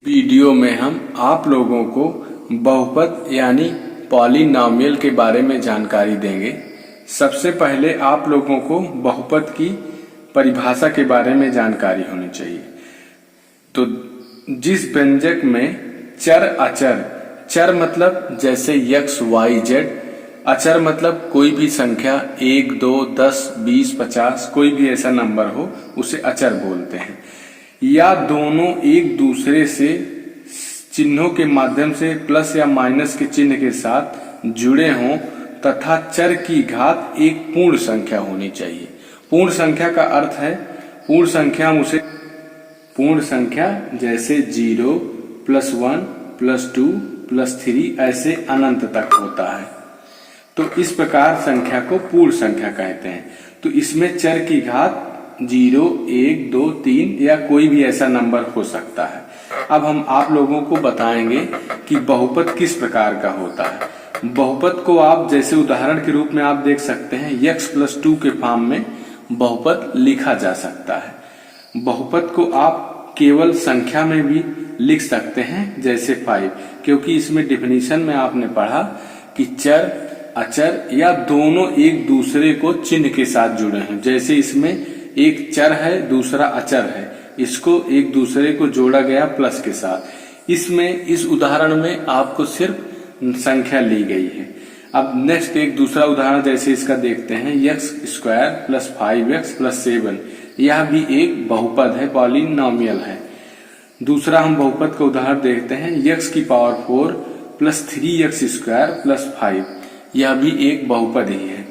Video में हम आप लोगों को बहुपद यानी पॉलिनॉमियल के बारे में जानकारी देंगे। सबसे पहले आप लोगों को बहुपद की परिभाषा के बारे में जानकारी होनी चाहिए। तो जिस व्यंजक में चर अचर, चर मतलब जैसे x, y, z, अचर मतलब कोई भी संख्या 1, 2, 10, 20, 50 कोई भी ऐसा नंबर हो उसे अचर बोलते हैं। या दोनों एक दूसरे से चिन्हों के माध्यम से प्लस या माइनस के चिन्ह के साथ जुड़े हों तथा चर की घात एक पूर्ण संख्या होनी चाहिए। पूर्ण संख्या का अर्थ है पूर्ण संख्या, हम उसे पूर्ण संख्या जैसे 0, +1, +2, +3 ऐसे अनंत तक होता है। तो इस प्रकार संख्या को पूर्ण संख्या कहते हैं। तो इसमें चर की घात 0, 1, 2, 3 या कोई भी ऐसा नंबर हो सकता है। अब हम आप लोगों को बताएंगे कि बहुपद किस प्रकार का होता है। बहुपद को आप जैसे उदाहरण के रूप में आप देख सकते हैं x+2 के फॉर्म में बहुपद लिखा जा सकता है। बहुपद को आप केवल संख्या में भी लिख सकते हैं जैसे 5, क्योंकि इसमें डिफिनीशन में आपने पढ़ा कि चर अचर या दोनों एक दूसरे को चिन्ह के साथ जुड़े हैं। जैसे इसमें एक चर है दूसरा अचर है, इसको एक दूसरे को जोड़ा गया प्लस के साथ। इसमें इस उदाहरण में आपको सिर्फ संख्या ली गई है। अब नेक्स्ट एक दूसरा उदाहरण जैसे इसका देखते हैं x² + 5x + 7, यह भी एक बहुपद है, पॉलिनॉमियल है। दूसरा हम बहुपद का उदाहरण देखते हैं x⁴ + 3x² + 5, यह भी एक बहुपद ही है।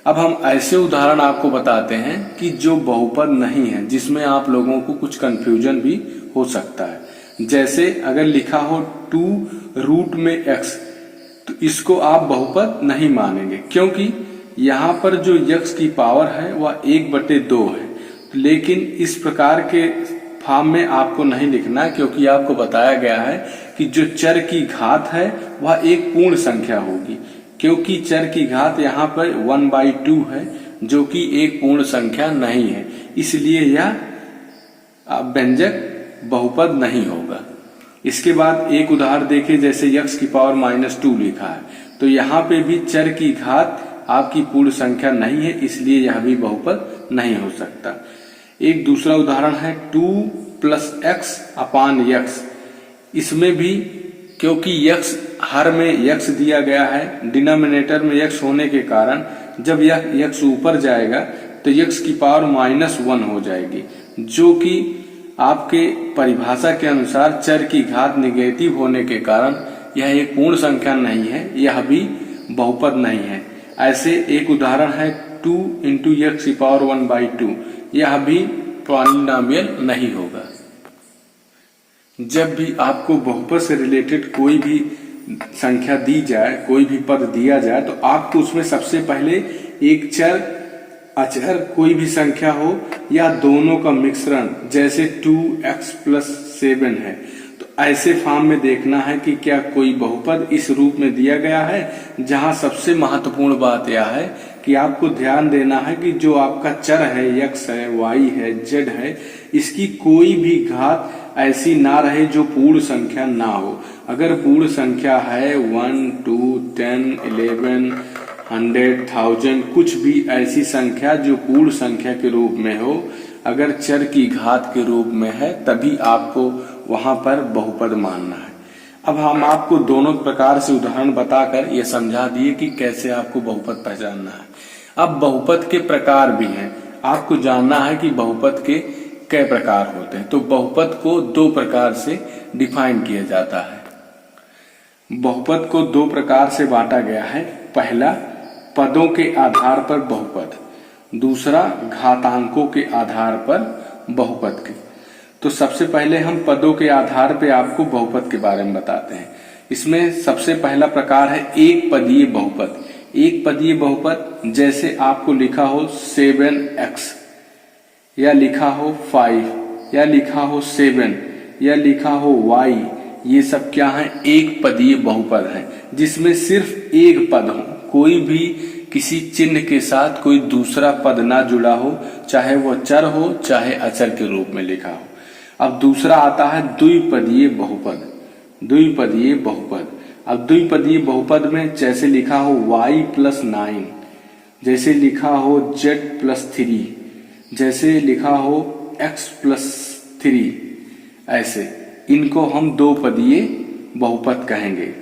अब हम ऐसे उदाहरण आपको बताते हैं कि जो बहुपद नहीं है, जिसमें आप लोगों को कुछ कंफ्यूजन भी हो सकता है। जैसे अगर लिखा हो 2√x, तो इसको आप बहुपद नहीं मानेंगे, क्योंकि यहाँ पर जो x की पावर है वह 1/2 है। लेकिन इस प्रकार के फॉर्म में आपको नहीं लिखना, क्योंकि आपको बताया गया है कि जो चर की घात है वह एक पूर्ण संख्या होगी। क्योंकि चर की घात यहाँ पर 1/2 है, जो कि एक पूर्ण संख्या नहीं है, इसलिए यह व्यंजक बहुपद नहीं होगा। इसके बाद एक उदाहरण देखिए जैसे x⁻² लिखा है, तो यहाँ पे भी चर की घात आपकी पूर्ण संख्या नहीं है, इसलिए यह भी बहुपद नहीं हो सकता। एक दूसरा उदाहरण है 2 + x/x, इसमें भी क्योंकि x हर में x दिया गया है, डिनोमिनेटर में x होने के कारण जब यह x ऊपर जाएगा तो x⁻1 हो जाएगी, जो कि आपके परिभाषा के अनुसार चर की घात नेगेटिव होने के कारण यह एक पूर्ण संख्या नहीं है, यह भी बहुपद नहीं है। ऐसे एक उदाहरण है 2 × x⁴1/2, यह भी पॉलिनॉमियल नहीं होगा। जब भी आपको बहुपद से रिलेटेड कोई भी संख्या दी जाए, कोई भी पद दिया जाए, तो आपको उसमें सबसे पहले एक चर अचर कोई भी संख्या हो या दोनों का मिश्रण जैसे 2x + 7 है, तो ऐसे फॉर्म में देखना है कि क्या कोई बहुपद इस रूप में दिया गया है। जहां सबसे महत्वपूर्ण बात यह है कि आपको ध्यान देना है कि जो आपका चर है, x है, y है, z है, इसकी कोई भी घात ऐसी ना रहे जो पूर्ण संख्या ना हो। अगर पूर्ण संख्या है 1, 2, 10, 11, 100, 1000, कुछ भी ऐसी संख्या जो पूर्ण संख्या के रूप में हो, अगर चर की घात के रूप में है, तभी आपको वहां पर बहुपद मानना है। अब हम आपको दोनों प्रकार से उदाहरण बताकर ये समझा दिए कि कैसे आपको बहुपद पहचानना है। अब बहुपद के प्रकार भी हैं, आपको जानना है कि बहुपद के कई प्रकार होते हैं। तो बहुपद को 2 प्रकार से डिफाइन किया जाता है। बहुपद को 2 प्रकार से बांटा गया है। पहला, पदों के आधार पर बहुपद, दूसरा घातांकों के आधार पर बहुपद के। तो सबसे पहले हम पदों के आधार पर आपको बहुपद के बारे में बताते हैं। इसमें सबसे पहला प्रकार है एक पदीय बहुपद। एक पदीय बहुपद जैसे आपको लिखा हो 7x या लिखा हो 5 या लिखा हो 7 या लिखा हो y, ये सब क्या है? एक पदीय बहुपद है, जिसमें सिर्फ एक पद हो, कोई भी किसी चिन्ह के साथ कोई दूसरा पद ना जुड़ा हो, चाहे वो चर हो चाहे अचर के रूप में लिखा हो। अब दूसरा आता है द्विपदीय बहुपद। द्विपदीय बहुपद, अब द्विपदीय बहुपद में जैसे लिखा हो y+9, जैसे लिखा हो z+3, जैसे लिखा हो x+3, ऐसे इनको हम दो पदीय बहुपद कहेंगे।